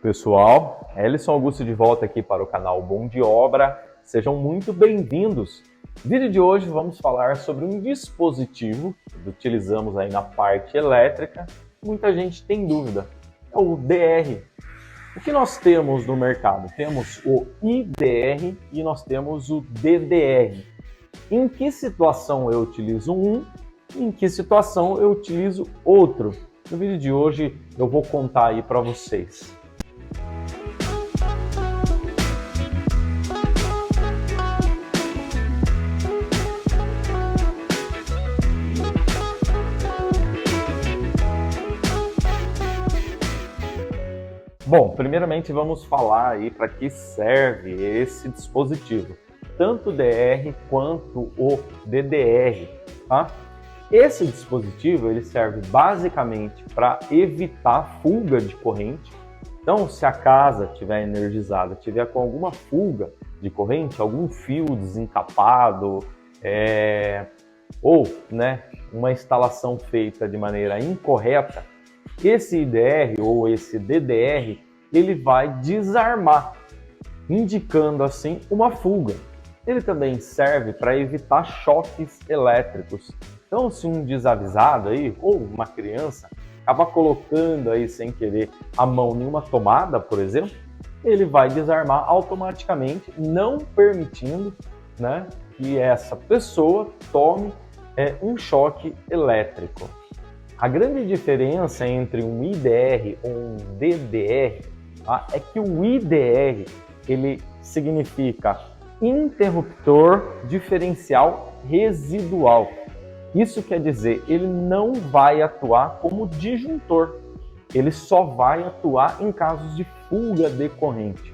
Pessoal, Ellison Augusto de volta aqui para o canal Bom de Obra. Sejam muito bem-vindos. No vídeo de hoje vamos falar sobre um dispositivo que utilizamos aí na parte elétrica. Muita gente tem dúvida, é o DR. O que nós temos no mercado? Temos o IDR e nós temos o DDR. Em que situação eu utilizo um e em que situação eu utilizo outro? No vídeo de hoje eu vou contar aí para vocês. Bom, primeiramente vamos falar aí para que serve esse dispositivo, tanto o DR quanto o DDR, tá? Esse dispositivo ele serve basicamente para evitar fuga de corrente. Então, se a casa estiver energizada, tiver com alguma fuga de corrente, algum fio desencapado, ou uma instalação feita de maneira incorreta, esse IDR ou esse DDR, ele vai desarmar, indicando assim uma fuga. Ele também serve para evitar choques elétricos. Então, se um desavisado aí, ou uma criança, acaba colocando aí sem querer a mão em uma tomada, por exemplo, ele vai desarmar automaticamente, não permitindo, que essa pessoa tome um choque elétrico. A grande diferença entre um IDR ou um DDR, é que o IDR ele significa interruptor diferencial residual. Isso quer dizer, ele não vai atuar como disjuntor, ele só vai atuar em casos de fuga de corrente.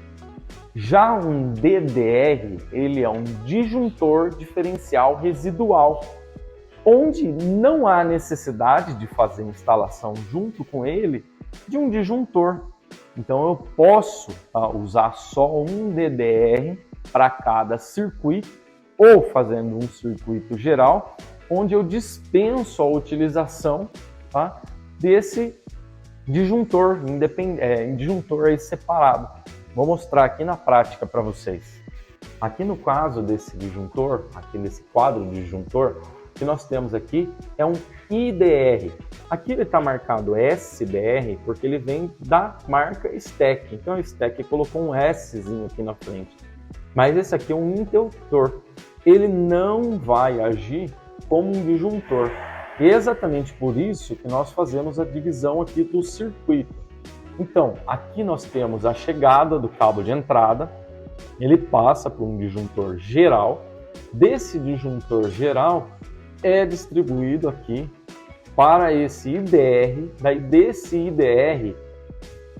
Já um DDR, ele é um disjuntor diferencial residual, onde não há necessidade de fazer instalação junto com ele de um disjuntor. Então eu posso usar só um DDR para cada circuito, ou fazendo um circuito geral, onde eu dispenso a utilização desse disjuntor, disjuntor aí separado. Vou mostrar aqui na prática para vocês. Aqui no caso desse disjuntor, aqui nesse quadro de disjuntor, que nós temos aqui é um IDR. Aqui ele está marcado SDR porque ele vem da marca STEC. Então a STEC colocou um Szinho aqui na frente. Mas esse aqui é um interruptor. Ele não vai agir como um disjuntor. E é exatamente por isso que nós fazemos a divisão aqui do circuito. Então, aqui nós temos a chegada do cabo de entrada. Ele passa por um disjuntor geral. Desse disjuntor geral é distribuído aqui para esse IDR, daí desse IDR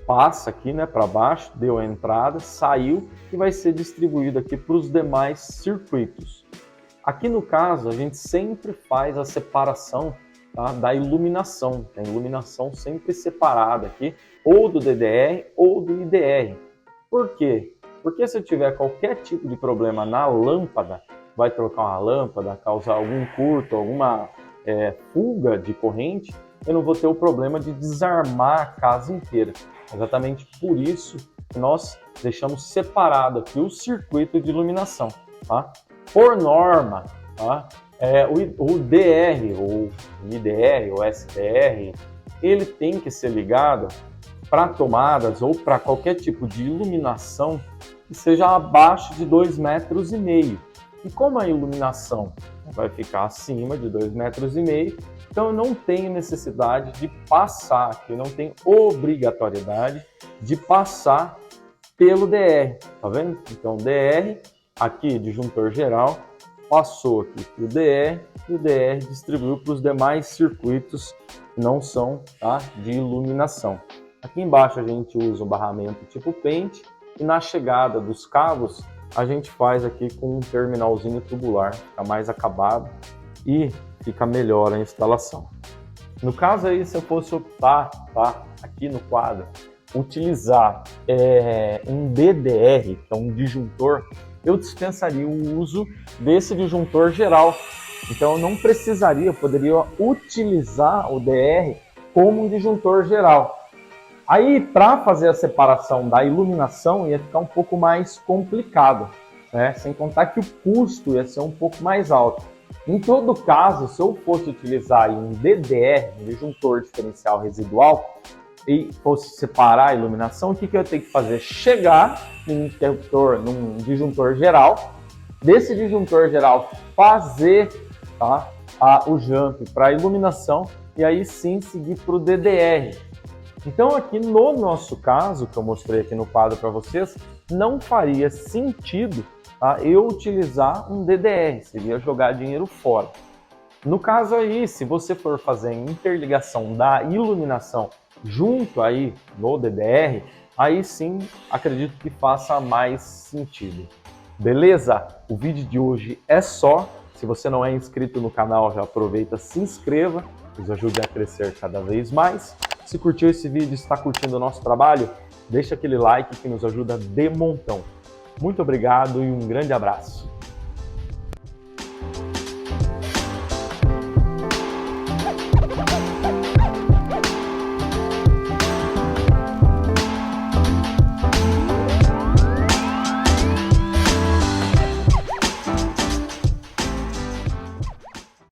passa aqui para baixo, deu a entrada, saiu e vai ser distribuído aqui para os demais circuitos. Aqui no caso a gente sempre faz a separação da iluminação, a iluminação sempre separada aqui, ou do DDR ou do IDR. Por quê? Porque se eu tiver qualquer tipo de problema na lâmpada, vai trocar uma lâmpada, causar algum curto, alguma fuga de corrente, eu não vou ter o problema de desarmar a casa inteira. Exatamente por isso que nós deixamos separado aqui o circuito de iluminação. Por norma, o DR, ou IDR, ou SDR, ele tem que ser ligado para tomadas ou para qualquer tipo de iluminação que seja abaixo de 2,5 metros. E como a iluminação vai ficar acima de 2,5 metros, então eu não tenho necessidade de passar aqui, não tenho obrigatoriedade de passar pelo DR, tá vendo? Então DR, aqui disjuntor geral, passou aqui para o DR, e o DR distribuiu para os demais circuitos que não são de iluminação. Aqui embaixo a gente usa o barramento tipo pente, e na chegada dos cabos a gente faz aqui com um terminalzinho tubular, fica mais acabado e fica melhor a instalação. No caso aí, se eu fosse optar, aqui no quadro, utilizar um DDR, que é um disjuntor, eu dispensaria o uso desse disjuntor geral. Então eu não precisaria, eu poderia utilizar o DR como um disjuntor geral. Aí, para fazer a separação da iluminação, ia ficar um pouco mais complicado, né? Sem contar que o custo ia ser um pouco mais alto. Em todo caso, se eu fosse utilizar um DDR, um disjuntor diferencial residual, e fosse separar a iluminação, o que eu ia ter que fazer? Chegar num interruptor, num disjuntor geral, desse disjuntor geral fazer, tá, o jump para a iluminação e aí sim seguir para o DDR. Então aqui no nosso caso, que eu mostrei aqui no quadro para vocês, não faria sentido, tá, eu utilizar um DDR, seria jogar dinheiro fora. No caso aí, se você for fazer a interligação da iluminação junto aí no DDR, aí sim acredito que faça mais sentido. Beleza? O vídeo de hoje é só. Se você não é inscrito no canal, já aproveita, se inscreva, nos ajude a crescer cada vez mais. Se curtiu esse vídeo e está curtindo o nosso trabalho, deixa aquele like que nos ajuda de montão. Muito obrigado e um grande abraço.